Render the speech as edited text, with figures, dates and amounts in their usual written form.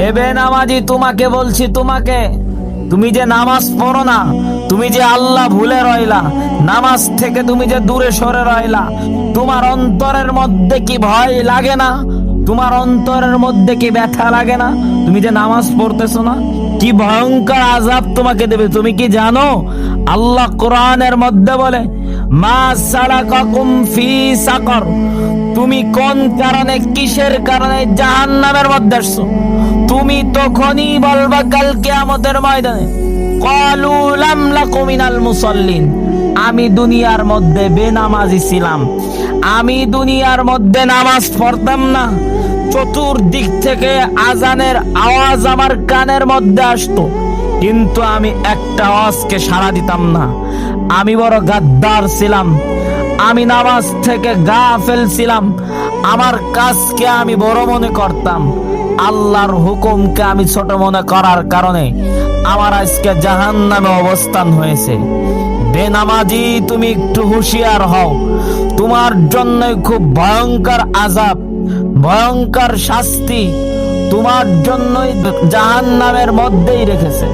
এ বেনামাজি, তোমাকে বলছি, তুমি যে নামাজ পড়ো না, তুমি যে আল্লাহ ভুলে রইলা, নামাজ থেকে তুমি যে দূরে সরে রইলা, তোমার অন্তরের মধ্যে কি ভয় লাগে না? তোমার অন্তরের মধ্যে কি ব্যথা লাগে না? তুমি যে নামাজ পড়তেছো না, কি ভয়ঙ্কর আযাব তোমাকে দেবে তুমি কি জানো? আল্লাহ কোরআনের মধ্যে বলে, মা সালাকাকুম ফি সাকর, তুমি কোন কারণে, কিসের কারণে জাহান্নামের মধ্যে আসছো? তুমি তখনই বলবা কাল কিয়ামতের ময়দানে, ক্বালু লাম নাকু মিনাল মুসাল্লিন, আমি দুনিয়ার মধ্যে বেনামাজি ছিলাম, আমি দুনিয়ার মধ্যে নামাজ পড়তাম না, চতুর্দিক থেকে আজানের আওয়াজ আমার কানের মধ্যে আসতো, কিন্তু আমি একটা আওয়াজকে সাড়া দিতাম না। আমি বড় গাদ্দার ছিলাম, আমি নামাজ থেকে গাফেল ছিলাম, আমার কাজকে আমি বড় মনে করতাম, আল্লাহর হুকুমকে আমি ছোট মনে করার কারণে আমার আজকে জাহান্নামে অবস্থান হয়েছে। বেনামাজি, তুমি একটু হুঁশিয়ার হও, তোমার জন্য খুব ভয়ঙ্কর আযাব, ভয়ঙ্কর শাস্তি তোমার জন্যই জাহান্নামের মধ্যেই রেখেছে।